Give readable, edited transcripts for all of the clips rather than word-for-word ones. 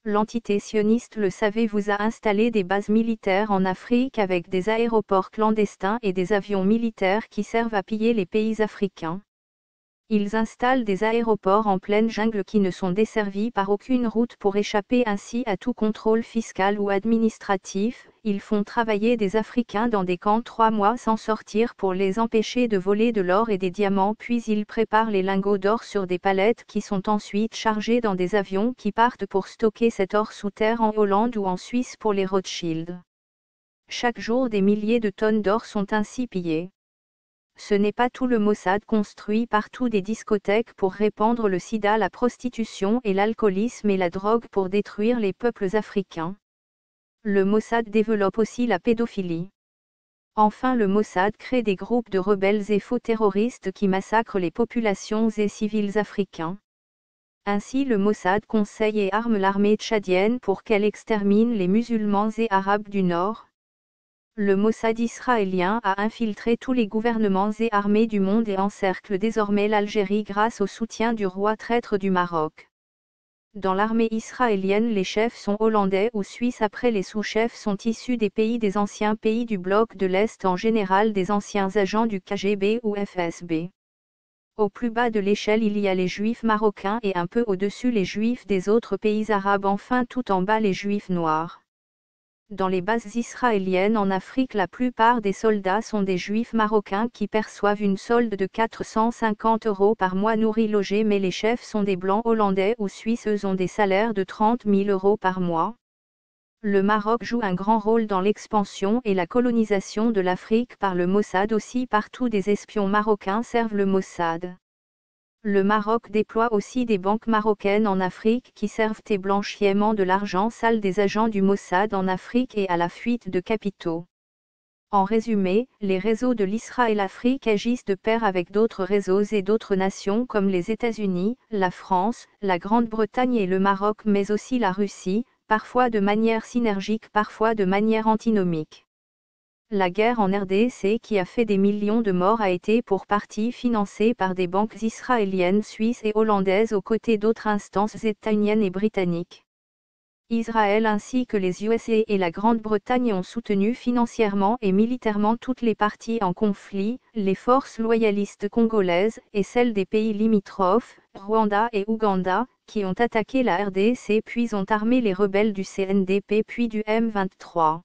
L'entité sioniste, le savez-vous, a installé des bases militaires en Afrique avec des aéroports clandestins et des avions militaires qui servent à piller les pays africains. Ils installent des aéroports en pleine jungle qui ne sont desservis par aucune route pour échapper ainsi à tout contrôle fiscal ou administratif. Ils font travailler des Africains dans des camps 3 mois sans sortir pour les empêcher de voler de l'or et des diamants, puis ils préparent les lingots d'or sur des palettes qui sont ensuite chargées dans des avions qui partent pour stocker cet or sous terre en Hollande ou en Suisse pour les Rothschild. Chaque jour des milliers de tonnes d'or sont ainsi pillées. Ce n'est pas tout. Le Mossad construit partout des discothèques pour répandre le sida, la prostitution et l'alcoolisme et la drogue pour détruire les peuples africains. Le Mossad développe aussi la pédophilie. Enfin, le Mossad crée des groupes de rebelles et faux terroristes qui massacrent les populations et civils africains. Ainsi, le Mossad conseille et arme l'armée tchadienne pour qu'elle extermine les musulmans et arabes du Nord. Le Mossad israélien a infiltré tous les gouvernements et armées du monde et encercle désormais l'Algérie grâce au soutien du roi traître du Maroc. Dans l'armée israélienne, les chefs sont hollandais ou suisses. Après, les sous-chefs sont issus des anciens pays du bloc de l'Est, en général des anciens agents du KGB ou FSB. Au plus bas de l'échelle, il y a les juifs marocains et un peu au-dessus les juifs des autres pays arabes. Enfin, tout en bas, les juifs noirs. Dans les bases israéliennes en Afrique, la plupart des soldats sont des juifs marocains qui perçoivent une solde de 450 € par mois nourris logés, mais les chefs sont des blancs hollandais ou suisses. Eux ont des salaires de 30 000 € par mois. Le Maroc joue un grand rôle dans l'expansion et la colonisation de l'Afrique par le Mossad. Aussi, partout des espions marocains servent le Mossad. Le Maroc déploie aussi des banques marocaines en Afrique qui servent au blanchiment de l'argent sale des agents du Mossad en Afrique et à la fuite de capitaux. En résumé, les réseaux de l'Israël-Afrique agissent de pair avec d'autres réseaux et d'autres nations comme les États-Unis, la France, la Grande-Bretagne et le Maroc, mais aussi la Russie, parfois de manière synergique, parfois de manière antinomique. La guerre en RDC, qui a fait des millions de morts, a été pour partie financée par des banques israéliennes, suisses et hollandaises aux côtés d'autres instances états-uniennes et britanniques. Israël ainsi que les USA et la Grande-Bretagne ont soutenu financièrement et militairement toutes les parties en conflit, les forces loyalistes congolaises et celles des pays limitrophes, Rwanda et Ouganda, qui ont attaqué la RDC puis ont armé les rebelles du CNDP puis du M23.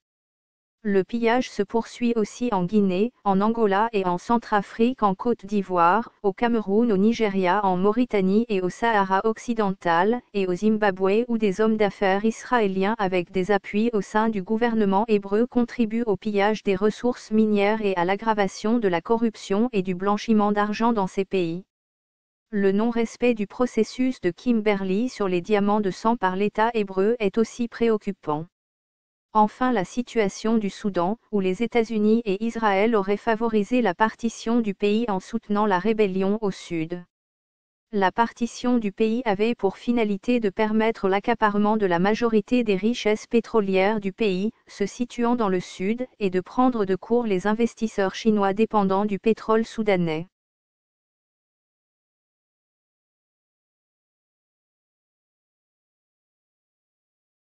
Le pillage se poursuit aussi en Guinée, en Angola et en Centrafrique, en Côte d'Ivoire, au Cameroun, au Nigeria, en Mauritanie et au Sahara occidental, et au Zimbabwe, où des hommes d'affaires israéliens avec des appuis au sein du gouvernement hébreu contribuent au pillage des ressources minières et à l'aggravation de la corruption et du blanchiment d'argent dans ces pays. Le non-respect du processus de Kimberley sur les diamants de sang par l'État hébreu est aussi préoccupant. Enfin, la situation du Soudan, où les États-Unis et Israël auraient favorisé la partition du pays en soutenant la rébellion au sud. La partition du pays avait pour finalité de permettre l'accaparement de la majorité des richesses pétrolières du pays, se situant dans le sud, et de prendre de court les investisseurs chinois dépendants du pétrole soudanais.